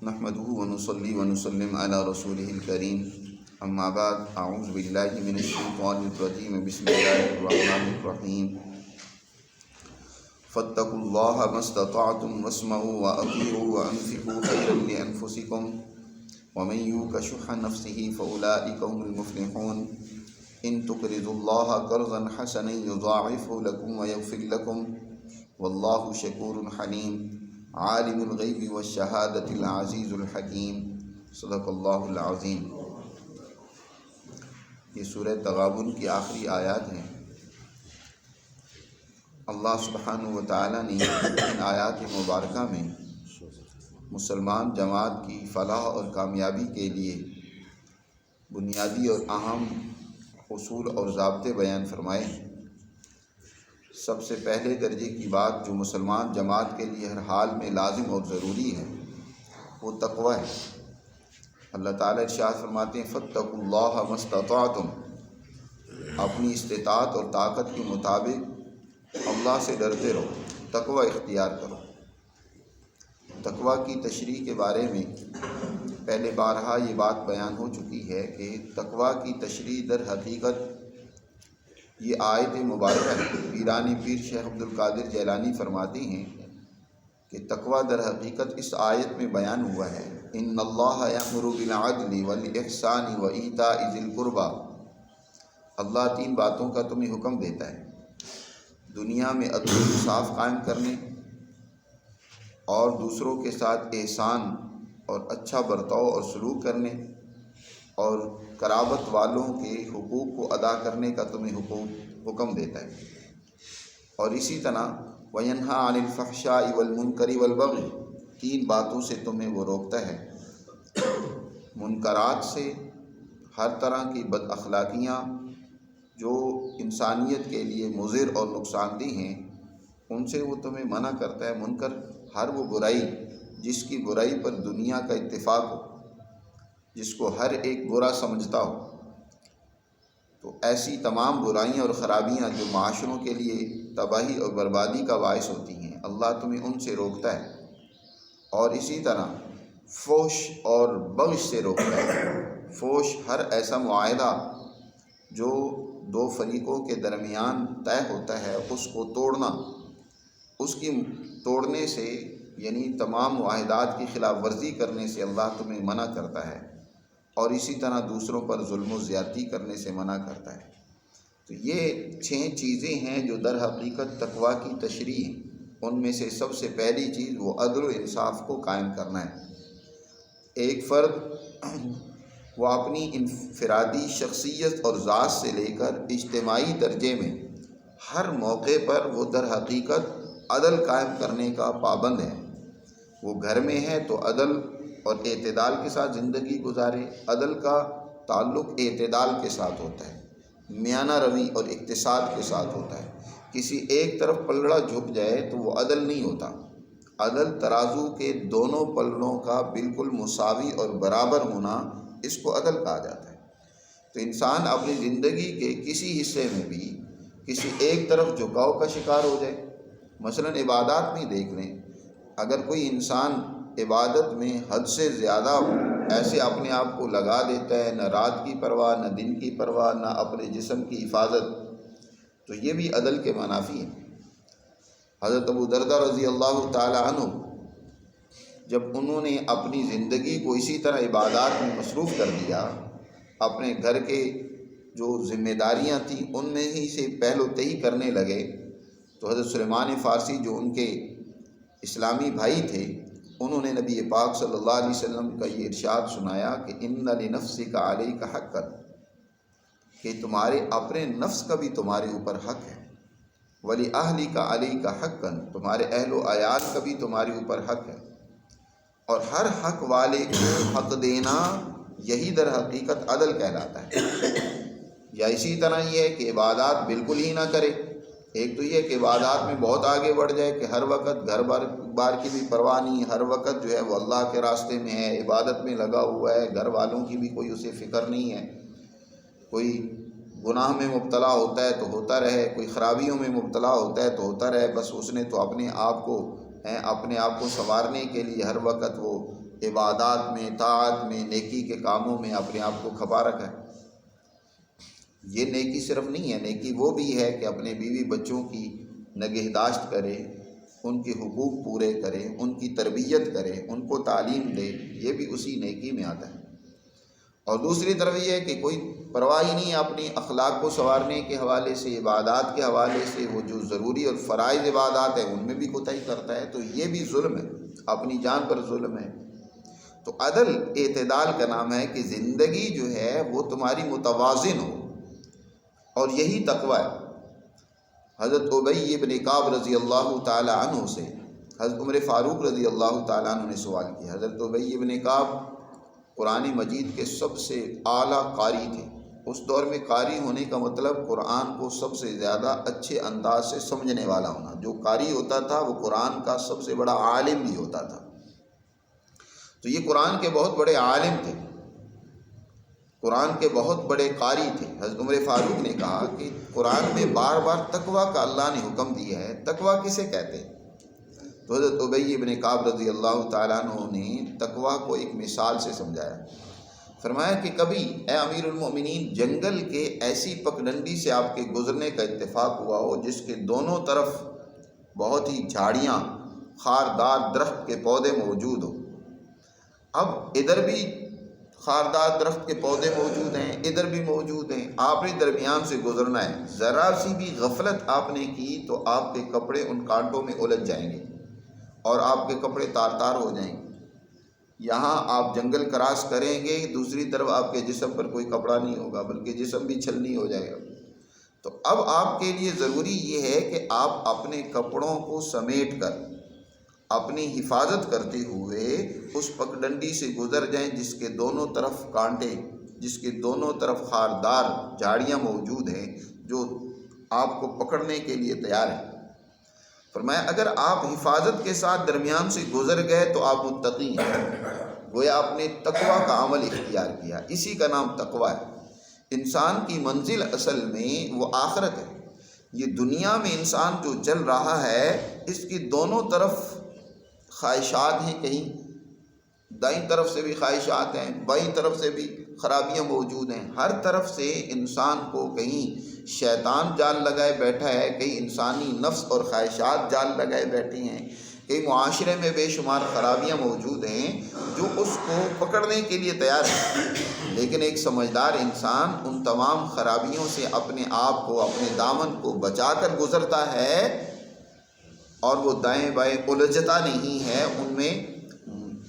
نحمده ونصلي ونسلم على رسوله الكريم اما بعد اعوذ بالله من الشيطان الرجيم بسم الله الرحمن الرحيم فاتقوا الله ما استطعتم واسمعوا واطيعوا وانفقوا خيرا لانفسكم ومن يوق شح نفسه فاولئك هم المفلحون ان تقرضوا الله قرضا حسنا يضاعفه لكم ويغفر لكم والله شكور حليم عالم الغیب والشہادۃ العزیز الحکیم صدق اللہ العظیم۔ یہ سورہ تغابن کی آخری آیات ہیں۔ اللہ سبحانہ و تعالیٰ نے ان آیات مبارکہ میں مسلمان جماعت کی فلاح اور کامیابی کے لیے بنیادی اور اہم اصول اور ضابطے بیان فرمائے ہیں۔ سب سے پہلے درجے کی بات جو مسلمان جماعت کے لیے ہر حال میں لازم اور ضروری ہے وہ تقوی ہے۔ اللہ تعالیٰ ارشاد فرماتے ہیں فاتقوا اللہ ما استطعتم، اپنی استطاعت اور طاقت کے مطابق اللہ سے ڈرتے رہو، تقوی اختیار کرو۔ تقوی کی تشریح کے بارے میں پہلے بارہا یہ بات بیان ہو چکی ہے کہ تقوی کی تشریح در حقیقت یہ آیت مبارکہ ہے۔ پیرانی پیر شیخ عبد القادر جیلانی فرماتے ہیں کہ تقوی در حقیقت اس آیت میں بیان ہوا ہے ان اللہ یأمر بالعدل والاحسان وایتاء ذی القربی، اللہ تین باتوں کا تمہیں حکم دیتا ہے، دنیا میں عدل و انصاف قائم کرنے اور دوسروں کے ساتھ احسان اور اچھا برتاؤ اور سلوک کرنے اور قرابت والوں کے حقوق کو ادا کرنے کا تمہیں حکم دیتا ہے، اور اسی طرح وَيَنْهَا عَنِ الْفَحْشَاءِ وَالْمُنْكَرِ وَالْبَغْيِ، تین باتوں سے تمہیں وہ روکتا ہے، منکرات سے، ہر طرح کی بد اخلاقیاں جو انسانیت کے لیے مضر اور نقصان دہ ہیں ان سے وہ تمہیں منع کرتا ہے۔ منکر ہر وہ برائی جس کی برائی پر دنیا کا اتفاق ہو، جس کو ہر ایک برا سمجھتا ہو، تو ایسی تمام برائیاں اور خرابیاں جو معاشروں کے لیے تباہی اور بربادی کا باعث ہوتی ہیں، اللہ تمہیں ان سے روکتا ہے، اور اسی طرح فحش اور بغض سے روکتا ہے۔ فحش ہر ایسا معاہدہ جو دو فریقوں کے درمیان طے ہوتا ہے اس کو توڑنا، اس کی توڑنے سے یعنی تمام معاہدات کی خلاف ورزی کرنے سے اللہ تمہیں منع کرتا ہے، اور اسی طرح دوسروں پر ظلم و زیادتی کرنے سے منع کرتا ہے۔ تو یہ 6 چیزیں ہیں جو در حقیقت تقوی کی تشریح ہیں۔ ان میں سے سب سے پہلی چیز وہ عدل و انصاف کو قائم کرنا ہے۔ ایک فرد وہ اپنی انفرادی شخصیت اور ذات سے لے کر اجتماعی درجے میں ہر موقع پر وہ در حقیقت عدل قائم کرنے کا پابند ہے۔ وہ گھر میں ہے تو عدل اور اعتدال کے ساتھ زندگی گزارے۔ عدل کا تعلق اعتدال کے ساتھ ہوتا ہے، میانہ روی اور اقتصاد کے ساتھ ہوتا ہے۔ کسی ایک طرف پلڑا جھک جائے تو وہ عدل نہیں ہوتا۔ عدل ترازو کے دونوں پلڑوں کا بالکل مساوی اور برابر ہونا، اس کو عدل کہا جاتا ہے۔ تو انسان اپنی زندگی کے کسی حصے میں بھی کسی ایک طرف جھکاؤ کا شکار ہو جائے، مثلا عبادات میں دیکھ لیں، اگر کوئی انسان عبادت میں حد سے زیادہ ایسے اپنے آپ کو لگا دیتا ہے، نہ رات کی پرواہ، نہ دن کی پرواہ، نہ اپنے جسم کی حفاظت، تو یہ بھی عدل کے منافی ہے۔ حضرت ابو درداء رضی اللہ تعالی عنہ جب انہوں نے اپنی زندگی کو اسی طرح عبادات میں مصروف کر دیا، اپنے گھر کے جو ذمہ داریاں تھیں ان میں ہی سے پہل و تہی کرنے لگے، تو حضرت سلیمان فارسی جو ان کے اسلامی بھائی تھے، انہوں نے نبی پاک صلی اللہ علیہ وسلم کا یہ ارشاد سنایا کہ ان لنفسک علیک حقا، کہ تمہارے اپنے نفس کا بھی تمہارے اوپر حق ہے، ولاہلک علیک حقا، تمہارے اہل و عیال کا بھی تمہارے اوپر حق ہے، اور ہر حق والے کو حق دینا یہی در حقیقت عدل کہلاتا ہے۔ یا اسی طرح یہ ہے کہ عبادات بالکل ہی نہ کرے۔ ایک تو یہ کہ عبادات میں بہت آگے بڑھ جائے کہ ہر وقت گھر بار کی بھی پرواہ نہیں، ہر وقت جو ہے وہ اللہ کے راستے میں ہے، عبادت میں لگا ہوا ہے، گھر والوں کی بھی کوئی اسے فکر نہیں ہے، کوئی گناہ میں مبتلا ہوتا ہے تو ہوتا رہے، کوئی خرابیوں میں مبتلا ہوتا ہے تو ہوتا رہے، بس اس نے تو اپنے آپ کو سنوارنے کے لیے ہر وقت وہ عبادات میں، طاعت میں، نیکی کے کاموں میں اپنے آپ کو کھپا رکھا ہے۔ یہ نیکی صرف نہیں ہے، نیکی وہ بھی ہے کہ اپنے بیوی بچوں کی نگہداشت کرے، ان کے حقوق پورے کرے، ان کی تربیت کرے، ان کو تعلیم دے، یہ بھی اسی نیکی میں آتا ہے۔ اور دوسری طرف یہ ہے کہ کوئی پرواہ ہی نہیں ہے اپنی اخلاق کو سنوارنے کے حوالے سے، عبادات کے حوالے سے، وہ جو ضروری اور فرائض عبادات ہیں ان میں بھی کوتاہی کرتا ہے، تو یہ بھی ظلم ہے، اپنی جان پر ظلم ہے۔ تو عدل اعتدال کا نام ہے کہ زندگی جو ہے وہ تمہاری متوازن ہو، اور یہی تقویٰ ہے۔ حضرت ابی بن کعب رضی اللہ تعالی عنہ سے حضرت عمر فاروق رضی اللہ تعالیٰ عنہ نے سوال کیا۔ حضرت ابی بن کعب قرآن مجید کے سب سے اعلیٰ قاری تھے۔ اس دور میں قاری ہونے کا مطلب قرآن کو سب سے زیادہ اچھے انداز سے سمجھنے والا ہونا۔ جو قاری ہوتا تھا وہ قرآن کا سب سے بڑا عالم بھی ہوتا تھا۔ تو یہ قرآن کے بہت بڑے عالم تھے، قرآن کے بہت بڑے قاری تھے۔ حضرت عمر فاروق نے کہا کہ قرآن میں بار بار تقویٰ کا اللہ نے حکم دیا ہے، تقویٰ کسے کہتے ہیں؟ تو حضرت ابی بن کعب رضی اللہ تعالیٰ عنہ نے تقویٰ کو ایک مثال سے سمجھایا۔ فرمایا کہ کبھی اے امیر المؤمنین جنگل کے ایسی پگڈنڈی سے آپ کے گزرنے کا اتفاق ہوا ہو جس کے دونوں طرف بہت ہی جھاڑیاں، خاردار درخت کے پودے موجود ہوں۔ اب ادھر بھی خاردار درخت کے پودے موجود ہیں، ادھر بھی موجود ہیں، آپ نے درمیان سے گزرنا ہے۔ ذرا سی بھی غفلت آپ نے کی تو آپ کے کپڑے ان کانٹوں میں الجھ جائیں گے اور آپ کے کپڑے تار تار ہو جائیں گے۔ یہاں آپ جنگل کراس کریں گے، دوسری طرف آپ کے جسم پر کوئی کپڑا نہیں ہوگا بلکہ جسم بھی چھلنی ہو جائے گا۔ تو اب آپ کے لیے ضروری یہ ہے کہ آپ اپنے کپڑوں کو سمیٹ کر اپنی حفاظت کرتے ہوئے اس پگڈنڈی سے گزر جائیں جس کے دونوں طرف کانٹے، جس کے دونوں طرف خاردار جھاڑیاں موجود ہیں جو آپ کو پکڑنے کے لیے تیار ہیں۔ فرمایا اگر آپ حفاظت کے ساتھ درمیان سے گزر گئے تو آپ متقی ہیں، گویا آپ نے تقویٰ کا عمل اختیار کیا۔ اسی کا نام تقویٰ ہے۔ انسان کی منزل اصل میں وہ آخرت ہے۔ یہ دنیا میں انسان جو چل رہا ہے اس کی دونوں طرف خواہشات ہیں، کہیں دائیں طرف سے بھی خواہشات ہیں، بائیں طرف سے بھی خرابیاں موجود ہیں۔ ہر طرف سے انسان کو کہیں شیطان جال لگائے بیٹھا ہے، کہیں انسانی نفس اور خواہشات جال لگائے بیٹھے ہیں، کہیں معاشرے میں بے شمار خرابیاں موجود ہیں جو اس کو پکڑنے کے لیے تیار ہیں۔ لیکن ایک سمجھدار انسان ان تمام خرابیوں سے اپنے آپ کو، اپنے دامن کو بچا کر گزرتا ہے اور وہ دائیں بائیں الجھتا نہیں ہے، ان میں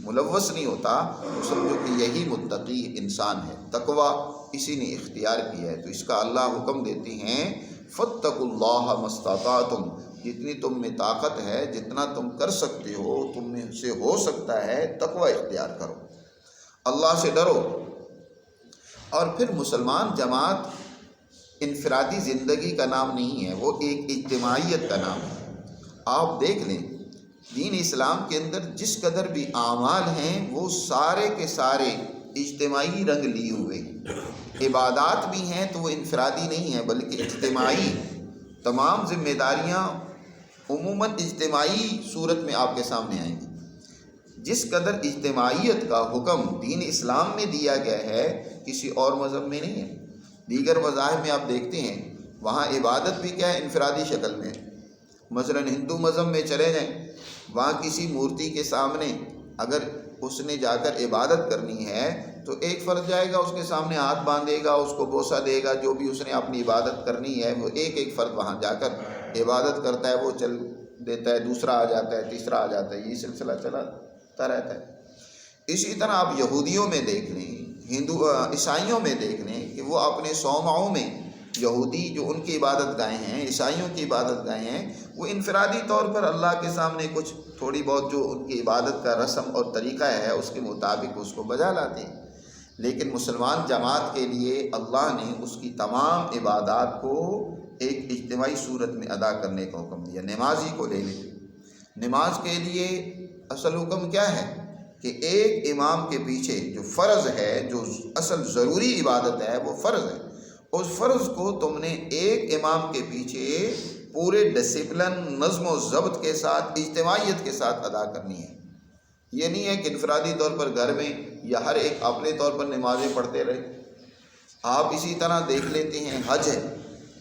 ملوث نہیں ہوتا، تو سمجھو کہ یہی متقی انسان ہے۔ تقویٰ اسی نے اختیار کیا ہے۔ تو اس کا اللہ حکم دیتے ہیں فاتقوا اللہ ما استطعتم، جتنی تم میں طاقت ہے، جتنا تم کر سکتے ہو، تم میں سے ہو سکتا ہے، تقویٰ اختیار کرو، اللہ سے ڈرو۔ اور پھر مسلمان جماعت انفرادی زندگی کا نام نہیں ہے، وہ ایک اجتماعیت کا نام ہے۔ آپ دیکھ لیں دین اسلام کے اندر جس قدر بھی اعمال ہیں وہ سارے کے سارے اجتماعی رنگ لیے ہوئے ہیں۔ عبادات بھی ہیں تو وہ انفرادی نہیں ہیں بلکہ اجتماعی، تمام ذمہ داریاں عموماً اجتماعی صورت میں آپ کے سامنے آئیں گی۔ جس قدر اجتماعیت کا حکم دین اسلام میں دیا گیا ہے کسی اور مذہب میں نہیں ہے۔ دیگر مذاہب میں آپ دیکھتے ہیں وہاں عبادت بھی کیا ہے، انفرادی شکل میں۔ مثلا ہندو مذہب میں چلے جائیں، وہاں کسی مورتی کے سامنے اگر اس نے جا کر عبادت کرنی ہے تو ایک فرد جائے گا، اس کے سامنے ہاتھ باندھے گا، اس کو بوسہ دے گا، جو بھی اس نے اپنی عبادت کرنی ہے وہ ایک ایک فرد وہاں جا کر عبادت کرتا ہے، وہ چل دیتا ہے، دوسرا آ جاتا ہے، تیسرا آ جاتا ہے، یہ سلسلہ چلتا رہتا ہے۔ اسی طرح آپ یہودیوں میں دیکھ لیں، عیسائیوں میں دیکھ لیں کہ وہ اپنے صومعوں میں، یہودی جو ان کی عبادت گاہیں ہیں، عیسائیوں کی عبادت گاہیں ہیں، وہ انفرادی طور پر اللہ کے سامنے کچھ تھوڑی بہت جو ان کی عبادت کا رسم اور طریقہ ہے اس کے مطابق اس کو بجا لاتے ہیں۔ لیکن مسلمان جماعت کے لیے اللہ نے اس کی تمام عبادات کو ایک اجتماعی صورت میں ادا کرنے کا حکم دیا۔ نمازی کو لے لیں، نماز کے لیے اصل حکم کیا ہے کہ ایک امام کے پیچھے جو فرض ہے، جو اصل ضروری عبادت ہے وہ فرض ہے، اس فرض کو تم نے ایک امام کے پیچھے پورے ڈسپلن، نظم و ضبط کے ساتھ، اجتماعیت کے ساتھ ادا کرنی ہے۔ یہ نہیں ہے کہ انفرادی طور پر گھر میں یا ہر ایک اپنے طور پر نمازیں پڑھتے رہے۔ آپ اسی طرح دیکھ لیتے ہیں حج ہے،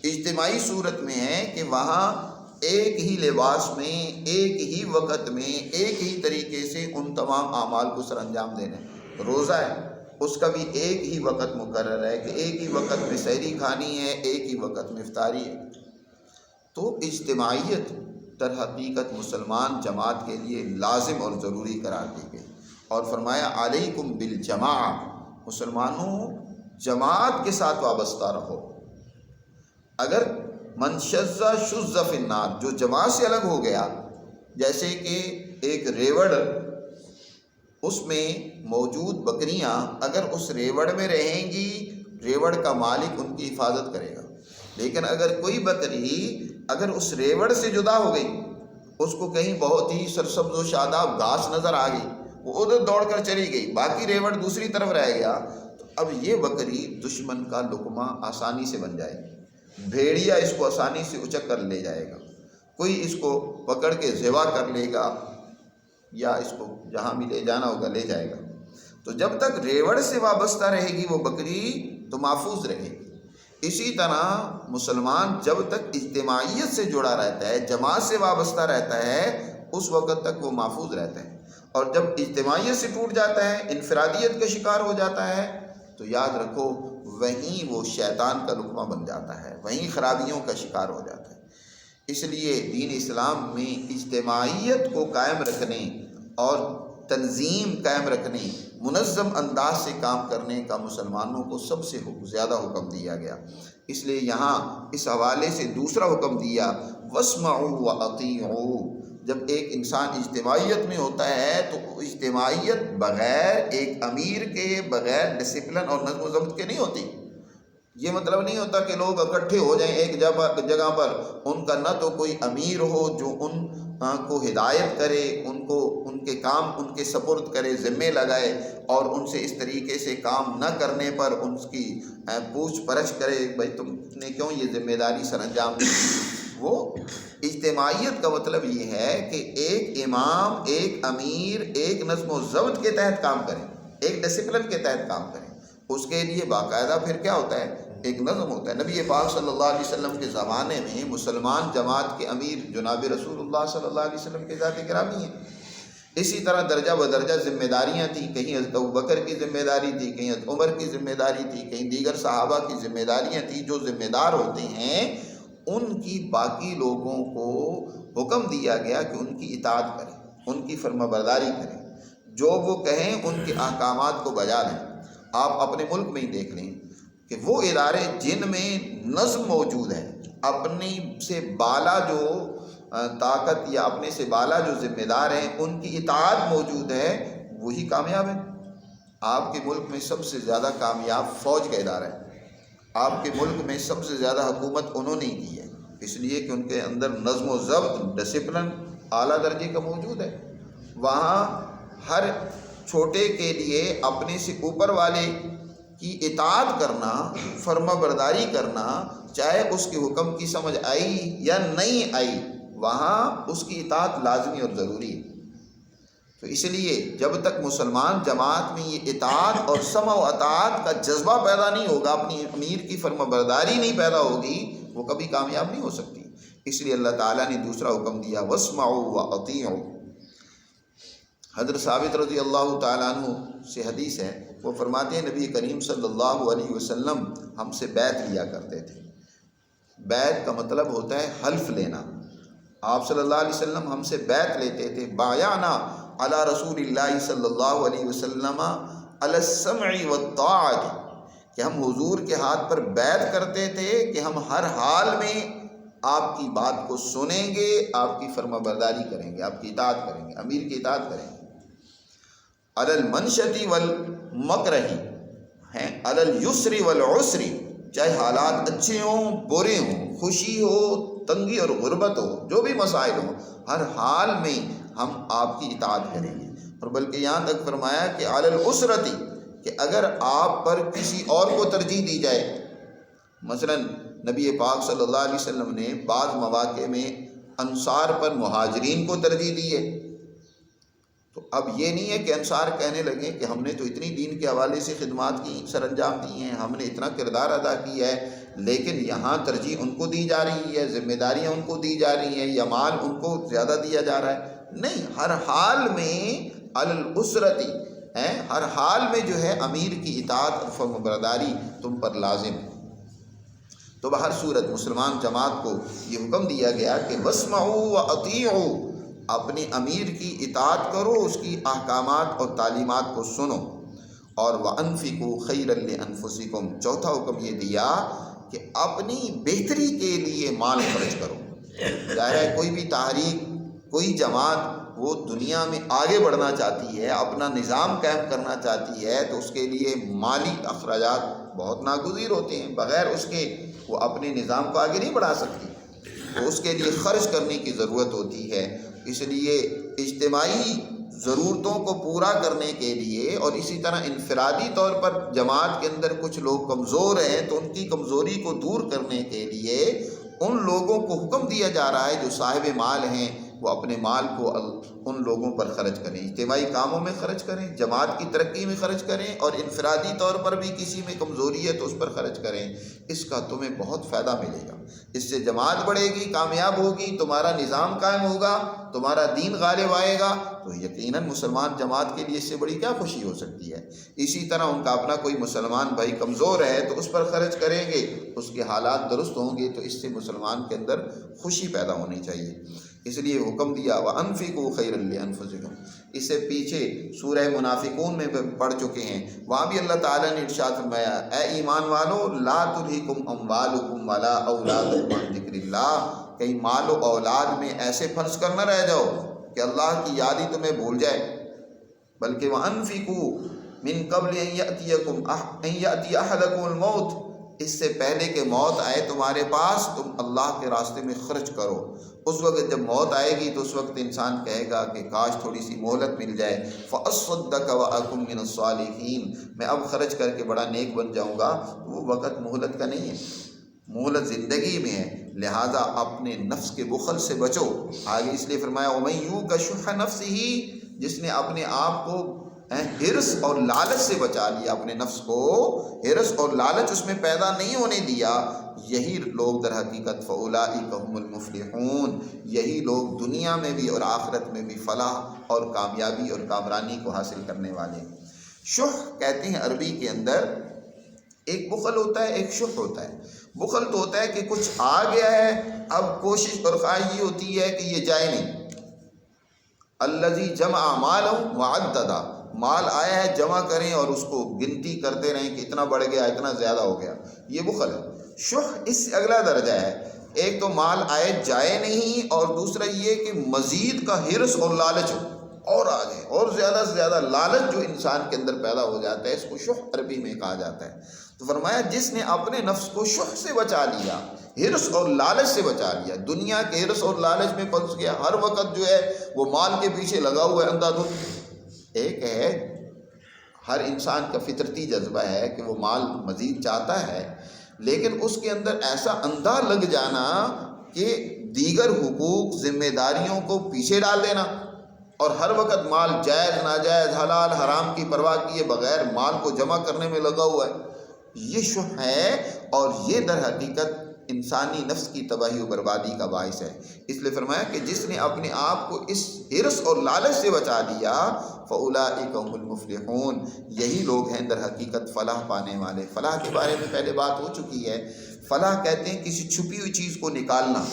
اجتماعی صورت میں ہے کہ وہاں ایک ہی لباس میں، ایک ہی وقت میں، ایک ہی طریقے سے ان تمام اعمال کو سر انجام دینے۔ روزہ ہے، اس کا بھی ایک ہی وقت مقرر ہے کہ ایک ہی وقت میں سحری کھانی ہے، ایک ہی وقت میں افطاری ہے۔ تو اجتماعیت در حقیقت مسلمان جماعت کے لیے لازم اور ضروری قرار دی گئی، اور فرمایا علیکم بالجماع، مسلمانوں جماعت کے ساتھ وابستہ رہو۔ اگر من شذ شذ فی النار، جو جماعت سے الگ ہو گیا، جیسے کہ ایک ریوڑ، اس میں موجود بکریاں اگر اس ریوڑ میں رہیں گی، ریوڑ کا مالک ان کی حفاظت کرے گا، لیکن اگر کوئی بکری اگر اس ریوڑ سے جدا ہو گئی، اس کو کہیں بہت ہی سرسبز و شاداب گھاس نظر آ گئی، وہ ادھر دوڑ کر چلی گئی، باقی ریوڑ دوسری طرف رہ گیا، تو اب یہ بکری دشمن کا لقمہ آسانی سے بن جائے گی، بھیڑیا اس کو آسانی سے اچک کر لے جائے گا، کوئی اس کو پکڑ کے ذبح کر لے گا، یا اس کو جہاں بھی لے جانا ہوگا لے جائے گا۔ تو جب تک ریوڑ سے وابستہ رہے گی وہ بکری تو محفوظ رہے گی۔ اسی طرح مسلمان جب تک اجتماعیت سے جڑا رہتا ہے، جماعت سے وابستہ رہتا ہے، اس وقت تک وہ محفوظ رہتا ہے، اور جب اجتماعیت سے ٹوٹ جاتا ہے، انفرادیت کا شکار ہو جاتا ہے، تو یاد رکھو وہیں وہ شیطان کا لقمہ بن جاتا ہے، وہیں خرابیوں کا شکار ہو جاتا ہے۔ اس لیے دین اسلام میں اجتماعیت کو قائم رکھنے اور تنظیم قائم رکھنے، منظم انداز سے کام کرنے کا مسلمانوں کو سب سے زیادہ حکم دیا گیا۔ اس لیے یہاں اس حوالے سے دوسرا حکم دیا، واسمعوا واطیعوا۔ جب ایک انسان اجتماعیت میں ہوتا ہے تو اجتماعیت بغیر ایک امیر کے، بغیر ڈسپلن اور نظم و ضبط کے نہیں ہوتی۔ یہ مطلب نہیں ہوتا کہ لوگ اکٹھے ہو جائیں ایک جگہ پر، ان کا نہ تو کوئی امیر ہو جو ان کو ہدایت کرے، ان کو ان کے کام ان کے سپرد کرے، ذمے لگائے، اور ان سے اس طریقے سے کام نہ کرنے پر ان کی پوچھ پرچھ کرے، بھائی تم نے کیوں یہ ذمہ داری سر انجام دی۔ وہ اجتماعیت کا مطلب یہ ہے کہ ایک امام، ایک امیر ایک نظم و ضبط کے تحت کام کریں، ایک ڈسپلن کے تحت کام کریں۔ اس کے لیے باقاعدہ پھر کیا ہوتا ہے، ایک نظم ہوتا ہے۔ نبی پاک صلی اللہ علیہ وسلم کے زمانے میں مسلمان جماعت کے امیر جناب رسول اللہ صلی اللہ علیہ وسلم کے ذات گرامی ہیں۔ اسی طرح درجہ بدرجہ ذمہ داریاں تھیں، کہیں حضرت ابوبکر کی ذمہ داری تھی، کہیں حضرت عمر کی ذمہ داری تھی، کہیں دیگر صحابہ کی ذمہ داریاں تھیں۔ جو ذمہ دار ہوتے ہیں ان کی باقی لوگوں کو حکم دیا گیا کہ ان کی اطاعت کریں، ان کی فرما برداری کریں، جو وہ کہیں ان کے احکامات کو بجا لیں۔ آپ اپنے ملک میں ہی دیکھ لیں کہ وہ ادارے جن میں نظم موجود ہے، اپنی سے بالا جو طاقت یا اپنے سے بالا جو ذمہ دار ہیں ان کی اطاعت موجود ہے، وہی کامیاب ہے۔ آپ کے ملک میں سب سے زیادہ کامیاب فوج کا ادارہ ہے، آپ کے ملک میں سب سے زیادہ حکومت انہوں نے کی ہے، اس لیے کہ ان کے اندر نظم و ضبط، ڈسپلن اعلیٰ درجے کا موجود ہے۔ وہاں ہر چھوٹے کے لیے اپنے سے اوپر والے کی اطاعت کرنا، فرما برداری کرنا، چاہے اس کے حکم کی سمجھ آئی یا نہیں آئی، وہاں اس کی اطاعت لازمی اور ضروری ہے۔ تو اس لیے جب تک مسلمان جماعت میں یہ اطاعت اور سمع و اطاعت کا جذبہ پیدا نہیں ہوگا، اپنی امیر کی فرما برداری نہیں پیدا ہوگی، وہ کبھی کامیاب نہیں ہو سکتی۔ اس لیے اللہ تعالیٰ نے دوسرا حکم دیا، واسمعوا واطیعوا۔ حضرت ثابت رضی اللہ تعالیٰ عنہ سے حدیث ہے، وہ فرماتے ہیں نبی کریم صلی اللہ علیہ وسلم ہم سے بیعت لیا کرتے تھے۔ بیعت کا مطلب ہوتا ہے حلف لینا۔ آپ صلی اللہ علیہ وسلم ہم سے بیعت لیتے تھے، بایعنا علی رسول اللہ صلی اللہ علیہ وسلم علی السمع والطاعۃ، کہ ہم حضور کے ہاتھ پر بیعت کرتے تھے کہ ہم ہر حال میں آپ کی بات کو سنیں گے، آپ کی فرما برداری کریں گے، آپ کی اطاعت کریں گے، امیر کی اطاعت کریں گے۔ علی المنشۃ والمکرہ ہیں، علی الیسر والعسر، چاہے حالات اچھے ہوں برے ہوں، خوشی ہو تنگی اور غربت ہو، جو بھی مسائل ہوں، ہر حال میں ہم آپ کی اطاعت کریں گے۔ اور بلکہ یہاں تک فرمایا کہ علی الاسرۃ، کہ اگر آپ پر کسی اور کو ترجیح دی جائے، مثلا نبی پاک صلی اللہ علیہ وسلم نے بعض مواقع میں انصار پر مہاجرین کو ترجیح دی ہے، تو اب یہ نہیں ہے کہ انصار کہنے لگیں کہ ہم نے تو اتنی دین کے حوالے سے خدمات کی سر انجام دی ہیں، ہم نے اتنا کردار ادا کیا ہے، لیکن یہاں ترجیح ان کو دی جا رہی ہے، ذمہ داریاں ان کو دی جا رہی ہیں، یا مال ان کو زیادہ دیا جا رہا ہے۔ نہیں، ہر حال میں الاسرتی ہے، ہر حال میں جو ہے امیر کی اطاعت اور فرمانبرداری تم پر لازم ہے۔ تو بہر صورت مسلمان جماعت کو یہ حکم دیا گیا کہ واسمعوا واطیعوا، اپنے امیر کی اطاعت کرو، اس کی احکامات اور تعلیمات کو سنو، اور وانفقوا خیرا لانفسکم، چوتھا حکم یہ دیا کہ اپنی بہتری کے لیے مال خرچ کرو۔ ظاہر ہے کوئی بھی تحریک، کوئی جماعت وہ دنیا میں آگے بڑھنا چاہتی ہے، اپنا نظام قائم کرنا چاہتی ہے، تو اس کے لیے مالی اخراجات بہت ناگزیر ہوتے ہیں، بغیر اس کے وہ اپنے نظام کو آگے نہیں بڑھا سکتی، تو اس کے لیے خرچ کرنے کی ضرورت ہوتی ہے۔ اس لیے اجتماعی ضرورتوں کو پورا کرنے کے لیے، اور اسی طرح انفرادی طور پر جماعت کے اندر کچھ لوگ کمزور ہیں تو ان کی کمزوری کو دور کرنے کے لیے ان لوگوں کو حکم دیا جا رہا ہے جو صاحب مال ہیں، وہ اپنے مال کو ان لوگوں پر خرچ کریں، اجتماعی کاموں میں خرچ کریں، جماعت کی ترقی میں خرچ کریں، اور انفرادی طور پر بھی کسی میں کمزوری ہے تو اس پر خرچ کریں۔ اس کا تمہیں بہت فائدہ ملے گا، اس سے جماعت بڑھے گی، کامیاب ہوگی، تمہارا نظام قائم ہوگا، تمہارا دین غالب آئے گا، تو یقیناً مسلمان جماعت کے لیے اس سے بڑی کیا خوشی ہو سکتی ہے۔ اسی طرح ان کا اپنا کوئی مسلمان بھائی کمزور ہے تو اس پر خرچ کریں گے، اس کے حالات درست ہوں گے، تو اس سے مسلمان کے اندر خوشی پیدا ہونی چاہیے۔ اس لیے حکم دیا وَأَنفِقُوا خَيْرًا لِأَنفُسِكُمْ۔ اس سے پیچھے سورہ منافقون میں پڑھ چکے ہیں، وہاں بھی اللہ تعالیٰ نے ارشاد فرمایا، اے ایمان والو لا تلہکم اموالکم ولا اولادکم عن ذکر اللہ، کہیں مال و اولاد میں ایسے پھنس کر نہ رہ جاؤ کہ اللہ کی یاد ہی تمہیں بھول جائے، بلکہ وَأَنفِقُوا مِن قبل أن يأتي أحدكم الموت، اس سے پہلے کہ موت آئے تمہارے پاس، تم اللہ کے راستے میں خرچ کرو۔ اس وقت جب موت آئے گی تو اس وقت انسان کہے گا کہ کاش تھوڑی سی مہلت مل جائے، فَأَصَّدَّقَ وَأَكُن مِّنَ الصَّالِحِينَ، میں اب خرچ کر کے بڑا نیک بن جاؤں گا۔ وہ وقت مہلت کا نہیں ہے، مہلت زندگی میں ہے، لہٰذا اپنے نفس کے بخل سے بچو۔ آگے اس لیے فرمایا وَمَن يُوقَ شُحَّ نَفْسِهِ، جس نے اپنے آپ کو حرص اور لالچ سے بچا لیا، اپنے نفس کو حرص اور لالچ اس میں پیدا نہیں ہونے دیا، یہی لوگ در حقیقت فَأُولَٰئِکَ هُمُ الْمُفْلِحُونَ، یہی لوگ دنیا میں بھی اور آخرت میں بھی فلاح اور کامیابی اور کامرانی کو حاصل کرنے والے۔ شح کہتے ہیں عربی کے اندر، ایک بخل ہوتا ہے، ایک شح ہوتا ہے۔ بخل تو ہوتا ہے کہ کچھ آ گیا ہے، اب کوشش اور خواہش یہ ہوتی ہے کہ یہ جائے نہیں۔ الذی جمع مالہ وعددہ، مال آیا ہے جمع کریں اور اس کو گنتی کرتے رہیں کہ اتنا بڑھ گیا، اتنا زیادہ ہو گیا، یہ بخل ہے۔ شح اس سے اگلا درجہ ہے، ایک تو مال آئے جائے نہیں، اور دوسرا یہ کہ مزید کا حرص اور لالچ ہو، اور آگے اور زیادہ سے زیادہ لالچ جو انسان کے اندر پیدا ہو جاتا ہے، اس کو شح عربی میں کہا جاتا ہے۔ تو فرمایا جس نے اپنے نفس کو شح سے بچا لیا، حرص اور لالچ سے بچا لیا، دنیا کے حرص اور لالچ میں پھنس گیا، ہر وقت جو ہے وہ مال کے پیچھے لگا ہوا ہے اندھا دھند۔ ایک ہے ہر انسان کا فطرتی جذبہ ہے کہ وہ مال مزید چاہتا ہے، لیکن اس کے اندر ایسا اندھا لگ جانا کہ دیگر حقوق ذمہ داریوں کو پیچھے ڈال دینا، اور ہر وقت مال جائز ناجائز حلال حرام کی پرواہ کیے بغیر مال کو جمع کرنے میں لگا ہوا ہے، یہ شح ہے، اور یہ در حقیقت انسانی نفس کی تباہی و بربادی کا باعث ہے۔ اس لیے فرمایا کہ جس نے اپنے آپ کو اس حرص اور لالچ سے بچا لیا، فَأُولَٰئِکَ هُمُ الْمُفْلِحُونَ، یہی لوگ ہیں در حقیقت فلاح پانے والے۔ فلاح کے بارے میں پہلے بات ہو چکی ہے۔ فلاح کہتے ہیں کسی چھپی ہوئی چیز کو نکالنا،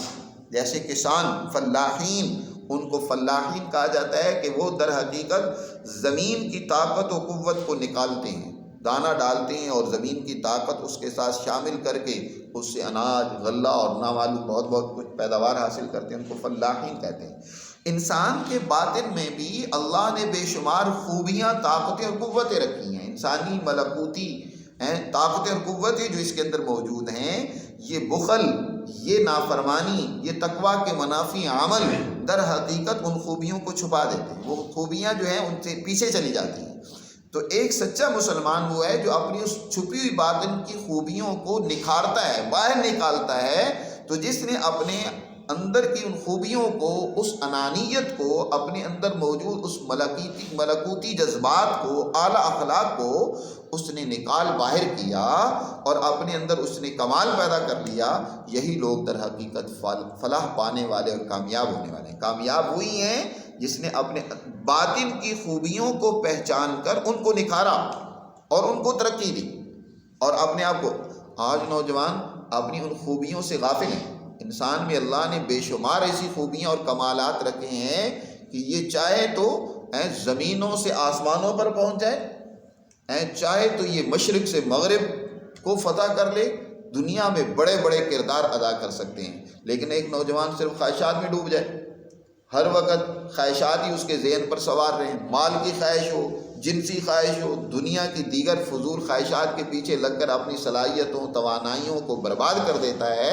جیسے کسان فلاحین، ان کو فلاحین کہا جاتا ہے کہ وہ در حقیقت زمین کی طاقت و قوت کو نکالتے ہیں، دانہ ڈالتے ہیں اور زمین کی طاقت اس کے ساتھ شامل کر کے اس سے اناج غلہ اور نامعلوم بہت بہت کچھ پیداوار حاصل کرتے ہیں، ان کو فلاحین کہتے ہیں۔ انسان کے باطن میں بھی اللہ نے بے شمار خوبیاں، طاقتیں اور قوتیں رکھی ہیں، انسانی ملکوتی طاقتیں اور قوتیں جو اس کے اندر موجود ہیں، یہ بخل، یہ نافرمانی، یہ تقویٰ کے منافی عمل در حقیقت ان خوبیوں کو چھپا دیتے ہیں، وہ خوبیاں جو ہیں ان سے پیچھے چلی جاتی ہیں۔ تو ایک سچا مسلمان وہ ہے جو اپنی اس چھپی ہوئی باطن کی خوبیوں کو نکھارتا ہے، باہر نکالتا ہے۔ تو جس نے اپنے اندر کی ان خوبیوں کو، اس انانیت کو، اپنے اندر موجود اس ملکوتی جذبات کو، اعلیٰ اخلاق کو اس نے نکال باہر کیا اور اپنے اندر اس نے کمال پیدا کر لیا، یہی لوگ در حقیقت فلاح پانے والے اور کامیاب ہونے والے ہیں۔ کامیاب ہوئی ہیں جس نے اپنے باطن کی خوبیوں کو پہچان کر ان کو نکھارا اور ان کو ترقی دی، اور اپنے آپ کو۔ آج نوجوان اپنی ان خوبیوں سے غافل ہیں۔ انسان میں اللہ نے بے شمار ایسی خوبیاں اور کمالات رکھے ہیں کہ یہ چاہے تو زمینوں سے آسمانوں پر پہنچ جائے، چاہے تو یہ مشرق سے مغرب کو فتح کر لے، دنیا میں بڑے بڑے کردار ادا کر سکتے ہیں۔ لیکن ایک نوجوان صرف خواہشات میں ڈوب جائے، ہر وقت خواہشات ہی اس کے ذہن پر سوار رہیں، مال کی خواہش ہو، جنسی خواہش ہو، دنیا کی دیگر فضول خواہشات کے پیچھے لگ کر اپنی صلاحیتوں توانائیوں کو برباد کر دیتا ہے،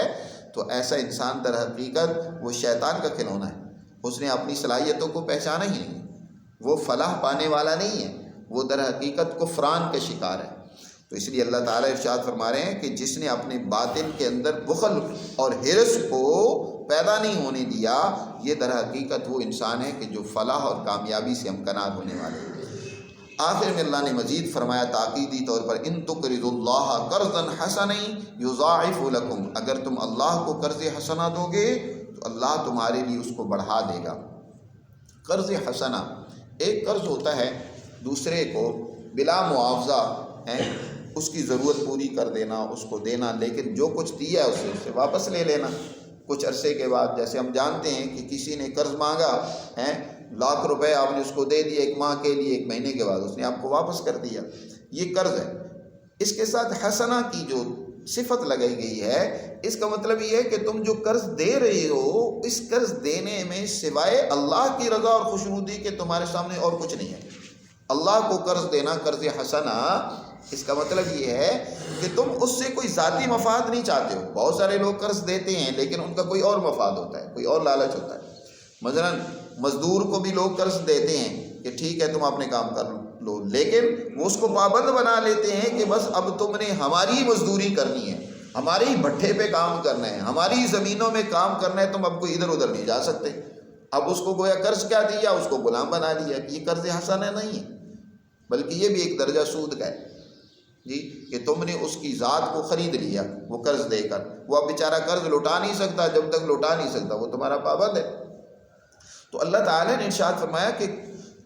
تو ایسا انسان در حقیقت وہ شیطان کا کھلونا ہے۔ اس نے اپنی صلاحیتوں کو پہچانا ہی نہیں، وہ فلاح پانے والا نہیں ہے، وہ در حقیقت کفران کا شکار ہے۔ تو اس لیے اللہ تعالیٰ ارشاد فرما رہے ہیں کہ جس نے اپنے باطن کے اندر بخل اور حرص کو پیدا نہیں ہونے دیا، یہ در حقیقت وہ انسان ہے کہ جو فلاح اور کامیابی سے ہمکنار ہونے والے ہیں۔ آخر میں اللہ نے مزید فرمایا تاکیدی طور پر، ان تقرضوا اللہ قرضا حسنا یضاعف لکم، اگر تم اللہ کو قرض حسنہ دو گے تو اللہ تمہارے لیے اس کو بڑھا دے گا۔ قرض حسنہ، ایک قرض ہوتا ہے دوسرے کو بلا معاوضہ اس کی ضرورت پوری کر دینا، اس کو دینا، لیکن جو کچھ دیا ہے اسے واپس لے لینا کچھ عرصے کے بعد۔ جیسے ہم جانتے ہیں کہ کسی نے قرض مانگا، 1,00,000 روپے آپ نے اس کو دے دیا 1 ماہ کے لیے، 1 مہینے کے بعد اس نے آپ کو واپس کر دیا، یہ قرض ہے۔ اس کے ساتھ حسنہ کی جو صفت لگائی گئی ہے، اس کا مطلب یہ ہے کہ تم جو قرض دے رہے ہو، اس قرض دینے میں سوائے اللہ کی رضا اور خوشنودی کے تمہارے سامنے اور کچھ نہیں ہے۔ اللہ کو قرض دینا، قرض حسنہ، اس کا مطلب یہ ہے کہ تم اس سے کوئی ذاتی مفاد نہیں چاہتے ہو۔ بہت سارے لوگ قرض دیتے ہیں لیکن ان کا کوئی اور مفاد ہوتا ہے، کوئی اور لالچ ہوتا ہے۔ مثلا مزدور کو بھی لوگ قرض دیتے ہیں کہ ٹھیک ہے تم اپنے کام کر لو، لیکن وہ اس کو پابند بنا لیتے ہیں کہ بس اب تم نے ہماری ہی مزدوری کرنی ہے، ہمارے ہی بھٹھے پہ کام کرنا ہے، ہماری ہی زمینوں میں کام کرنا ہے، تم اب کوئی ادھر ادھر نہیں جا سکتے۔ اب اس کو گویا قرض کیا دیا، اس کو غلام بنا لیا کہ یہ قرض حسنہ نہیں ہے، بلکہ یہ بھی ایک درجہ سود کا ہے جی، کہ تم نے اس کی ذات کو خرید لیا وہ قرض دے کر۔ وہ اب بیچارہ قرض لوٹا نہیں سکتا، جب تک لوٹا نہیں سکتا وہ تمہارا پابند ہے۔ تو اللہ تعالیٰ نے ارشاد فرمایا کہ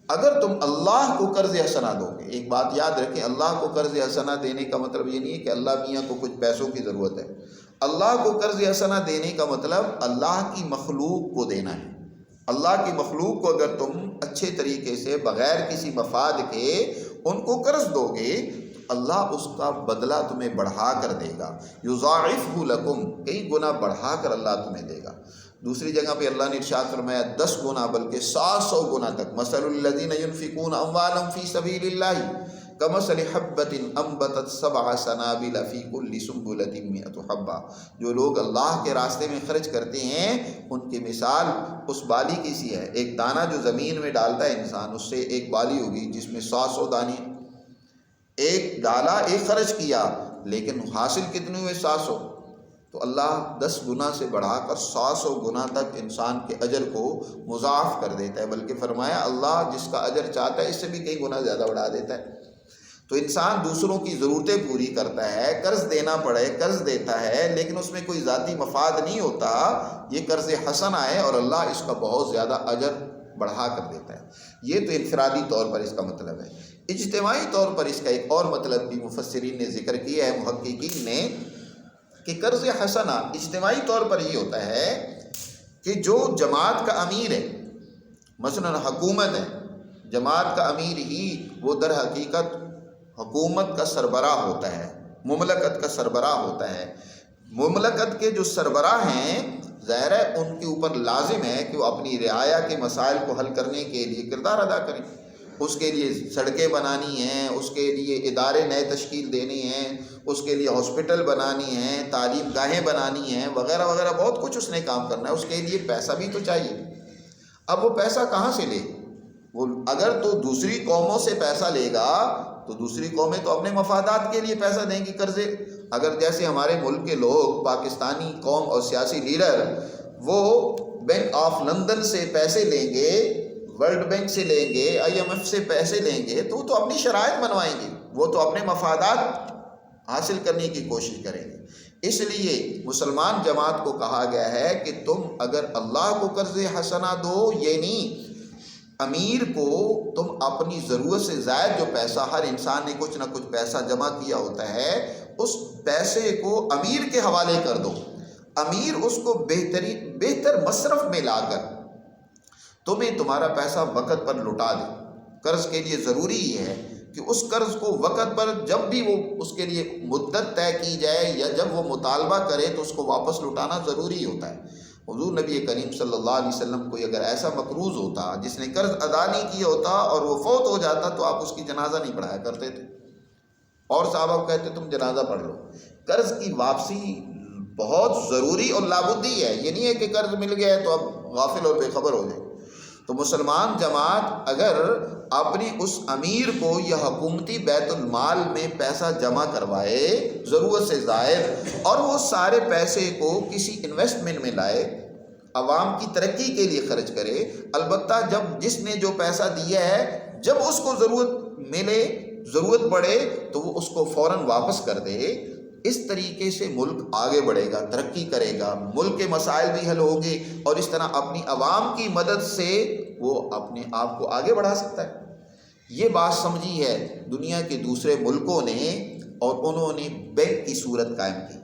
اگر تم اللہ کو قرض حسنہ دو گے، ایک بات یاد رکھیں، اللہ کو قرض حسنہ دینے کا مطلب یہ نہیں ہے کہ اللہ میاں کو کچھ پیسوں کی ضرورت ہے۔ اللہ کو قرض حسنہ دینے کا مطلب اللہ کی مخلوق کو دینا ہے۔ اللہ کی مخلوق کو اگر تم اچھے طریقے سے بغیر کسی مفاد کے ان کو قرض دو گے، اللہ اس کا بدلہ تمہیں بڑھا کر دے گا، یضاعفہ لکم، کئی گنا بڑھا کر اللہ تمہیں دے گا۔ دوسری جگہ پہ اللہ نے ارشاد فرمایا 10 گنا بلکہ 700 گنا تک، مثل الذین ینفقون اموالهم فی سبیل اللہ کمثل حبۃ انبتت 7 سنابل فی کل سنبلۃ 100 حبہ، جو لوگ اللہ کے راستے میں خرچ کرتے ہیں ان کی مثال اس بالی کی سی ہے، ایک دانہ جو زمین میں ڈالتا ہے انسان، اس سے ایک بالی ہوگی جس میں 700 دانے، ایک ڈالا، ایک خرچ کیا، لیکن حاصل کتنے ہوئے؟ 700۔ تو اللہ 10 گنا سے بڑھا کر 700 گنا تک انسان کے اجر کو مضاعف کر دیتا ہے، بلکہ فرمایا اللہ جس کا اجر چاہتا ہے اس سے بھی کئی گنا زیادہ بڑھا دیتا ہے۔ تو انسان دوسروں کی ضرورتیں پوری کرتا ہے، قرض دینا پڑے قرض دیتا ہے، لیکن اس میں کوئی ذاتی مفاد نہیں ہوتا، یہ قرض حسنہ ہے اور اللہ اس کا بہت زیادہ اجر بڑھا کر دیتا ہے۔ یہ تو انفرادی طور پر اس کا مطلب ہے۔ اجتماعی طور پر اس کا ایک اور مطلب بھی مفسرین نے ذکر کیا ہے، محققین نے، کہ قرض حسنہ اجتماعی طور پر یہ ہوتا ہے کہ جو جماعت کا امیر ہے، مثلا حکومت ہے، جماعت کا امیر ہی وہ در حقیقت حکومت کا سربراہ ہوتا ہے، مملکت کا سربراہ ہوتا ہے۔ مملکت کے جو سربراہ ہیں، ظاہر ہے ان کے اوپر لازم ہے کہ وہ اپنی رعایا کے مسائل کو حل کرنے کے لیے کردار ادا کریں، اس کے لیے سڑکیں بنانی ہیں، اس کے لیے ادارے نئے تشکیل دینے ہیں، اس کے لیے ہاسپٹل بنانی ہیں، تعلیم گاہیں بنانی ہیں، وغیرہ وغیرہ، بہت کچھ اس نے کام کرنا ہے، اس کے لیے پیسہ بھی تو چاہیے۔ اب وہ پیسہ کہاں سے لے؟ وہ اگر تو دوسری قوموں سے پیسہ لے گا تو دوسری قومیں تو اپنے مفادات کے لیے پیسہ دیں گی قرضے۔ اگر جیسے ہمارے ملک کے لوگ، پاکستانی قوم اور سیاسی لیڈر وہ بینک آف لندن سے پیسے لیں گے، ورلڈ بینک سے لیں گے، IMF سے پیسے لیں گے، تو وہ تو اپنی شرائط بنوائیں گے، وہ تو اپنے مفادات حاصل کرنے کی کوشش کریں گے۔ اس لیے مسلمان جماعت کو کہا گیا ہے کہ تم اگر اللہ کو قرض حسنہ دو، یہ نہیں امیر کو تم اپنی ضرورت سے زائد جو پیسہ، ہر انسان نے کچھ نہ کچھ پیسہ جمع کیا ہوتا ہے، اس پیسے کو امیر کے حوالے کر دو، امیر اس کو بہتر مصرف میں لا کر تمہیں تمہارا پیسہ وقت پر لوٹا دے۔ قرض کے لیے ضروری یہ ہے کہ اس قرض کو وقت پر، جب بھی وہ اس کے لیے مدت طے کی جائے یا جب وہ مطالبہ کرے تو اس کو واپس لوٹانا ضروری ہوتا ہے۔ حضور نبی کریم صلی اللہ علیہ وسلم کوئی اگر ایسا مقروض ہوتا جس نے قرض ادا نہیں کیا ہوتا اور وہ فوت ہو جاتا تو آپ اس کی جنازہ نہیں پڑھایا کرتے تھے، اور صحابہ کو کہتے تم جنازہ پڑھ لو۔ قرض کی واپسی بہت ضروری اور لابدی ہے، یہ نہیں ہے کہ قرض مل گیا ہے تو اب غافل اور بے خبر ہو جائے۔ تو مسلمان جماعت اگر اپنی اس امیر کو یا حکومتی بیت المال میں پیسہ جمع کروائے ضرورت سے زائد، اور وہ سارے پیسے کو کسی انویسٹمنٹ میں لائے، عوام کی ترقی کے لیے خرچ کرے، البتہ جب جس نے جو پیسہ دیا ہے جب اس کو ضرورت ملے، ضرورت پڑے تو وہ اس کو فوراً واپس کر دے، اس طریقے سے ملک آگے بڑھے گا، ترقی کرے گا، ملک کے مسائل بھی حل ہوں گے، اور اس طرح اپنی عوام کی مدد سے وہ اپنے آپ کو آگے بڑھا سکتا ہے۔ یہ بات سمجھی ہے دنیا کے دوسرے ملکوں نے، اور انہوں نے بینک کی صورت قائم کی۔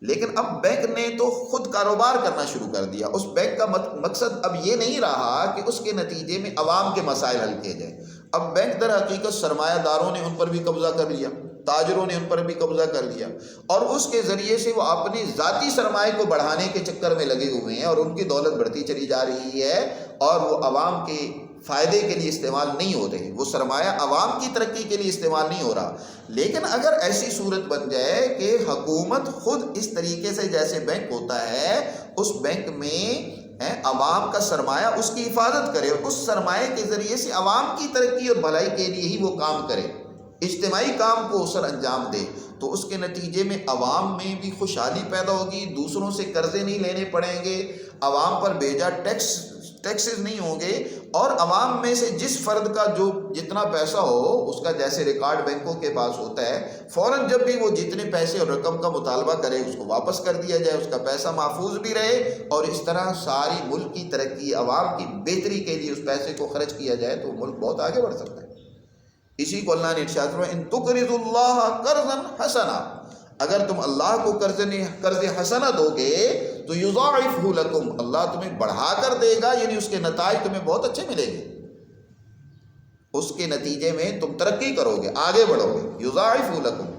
لیکن اب بینک نے تو خود کاروبار کرنا شروع کر دیا۔ اس بینک کا مقصد اب یہ نہیں رہا کہ اس کے نتیجے میں عوام کے مسائل حل کیے جائیں۔ اب بینک در حقیقت سرمایہ داروں نے ان پر بھی قبضہ کر لیا، تاجروں نے ان پر بھی قبضہ کر لیا، اور اس کے ذریعے سے وہ اپنی ذاتی سرمایہ کو بڑھانے کے چکر میں لگے ہوئے ہیں، اور ان کی دولت بڑھتی چلی جا رہی ہے، اور وہ عوام کے فائدے کے لیے استعمال نہیں ہو رہے، وہ سرمایہ عوام کی ترقی کے لیے استعمال نہیں ہو رہا۔ لیکن اگر ایسی صورت بن جائے کہ حکومت خود اس طریقے سے، جیسے بینک ہوتا ہے، اس بینک میں عوام کا سرمایہ اس کی حفاظت کرے، اور اس سرمایہ کے ذریعے سے عوام کی ترقی اور بھلائی کے لیے ہی وہ کام کرے، اجتماعی کام کو سر انجام دے، تو اس کے نتیجے میں عوام میں بھی خوشحالی پیدا ہوگی، دوسروں سے قرضے نہیں لینے پڑیں گے، عوام پر بیجا ٹیکسز نہیں ہوں گے، اور عوام میں سے جس فرد کا جو جتنا پیسہ ہو اس کا جیسے ریکارڈ بینکوں کے پاس ہوتا ہے، فوراً جب بھی وہ جتنے پیسے اور رقم کا مطالبہ کرے اس کو واپس کر دیا جائے، اس کا پیسہ محفوظ بھی رہے، اور اس طرح ساری ملک کی ترقی، عوام کی بہتری کے لیے اس پیسے کو خرچ کیا جائے تو ملک بہت آگے بڑھ سکتا ہے۔ اسی کو اللہ نے ارشاد فرمایا ان تقرضوا اللہ قرضا حسنا، اگر تم اللہ کو قرض حسنہ دو گے تو یضاعفہ لکم، اللہ تمہیں بڑھا کر دے گا، یعنی اس کے نتائج تمہیں بہت اچھے ملیں گے، اس کے نتیجے میں تم ترقی کرو گے، آگے بڑھو گے۔ یضاعفہ لکم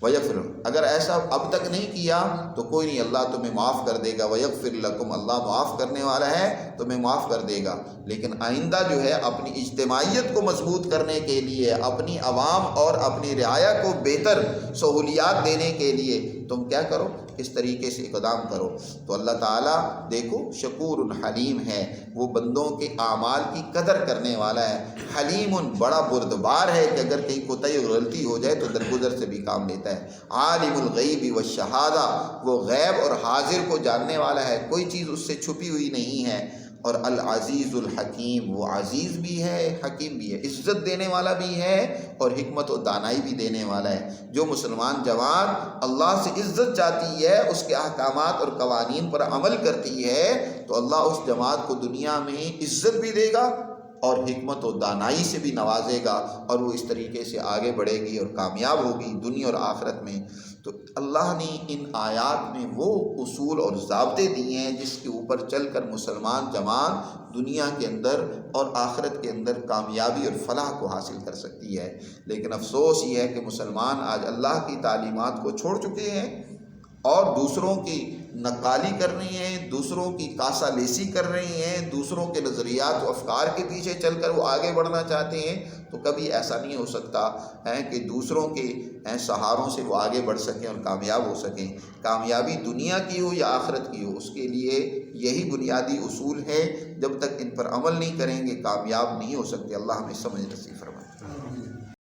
ویغفر، اگر ایسا اب تک نہیں کیا تو کوئی نہیں، اللہ تمہیں معاف کر دے گا، ویغفر لکم، اللہ معاف کرنے والا ہے، تمہیں معاف کر دے گا۔ لیکن آئندہ جو ہے اپنی اجتماعیت کو مضبوط کرنے کے لیے، اپنی عوام اور اپنی رعایا کو بہتر سہولیات دینے کے لیے تم کیا کرو، اس طریقے سے اقدام کرو۔ تو اللہ تعالیٰ دیکھو شکور حلیم ہے، وہ بندوں کے اعمال کی قدر کرنے والا ہے، حلیم بڑا بردبار ہے کہ اگر کہیں کوتاہی اور غلطی ہو جائے تو درگزر سے بھی کام لیتا ہے۔ عالم الغیب والشہادہ، وہ غیب اور حاضر کو جاننے والا ہے، کوئی چیز اس سے چھپی ہوئی نہیں ہے۔ اور العزیز الحکیم، وہ عزیز بھی ہے، حکیم بھی ہے، عزت دینے والا بھی ہے اور حکمت و دانائی بھی دینے والا ہے۔ جو مسلمان جماعت اللہ سے عزت چاہتی ہے، اس کے احکامات اور قوانین پر عمل کرتی ہے، تو اللہ اس جماعت کو دنیا میں عزت بھی دے گا اور حکمت و دانائی سے بھی نوازے گا، اور وہ اس طریقے سے آگے بڑھے گی اور کامیاب ہوگی دنیا اور آخرت میں۔ تو اللہ نے ان آیات میں وہ اصول اور ضابطے دیے ہیں جس کے اوپر چل کر مسلمان جماعت دنیا کے اندر اور آخرت کے اندر کامیابی اور فلاح کو حاصل کر سکتی ہے۔ لیکن افسوس یہ ہے کہ مسلمان آج اللہ کی تعلیمات کو چھوڑ چکے ہیں اور دوسروں کی نقالی کر رہی ہیں، دوسروں کی کاسا لیسی کر رہی ہیں، دوسروں کے نظریات و افکار کے پیچھے چل کر وہ آگے بڑھنا چاہتے ہیں۔ تو کبھی ایسا نہیں ہو سکتا ہے کہ دوسروں کے سہاروں سے وہ آگے بڑھ سکیں اور کامیاب ہو سکیں۔ کامیابی دنیا کی ہو یا آخرت کی ہو، اس کے لیے یہی بنیادی اصول ہے، جب تک ان پر عمل نہیں کریں گے کامیاب نہیں ہو سکتے۔ اللہ ہمیں سمجھ نصیب فرمائے۔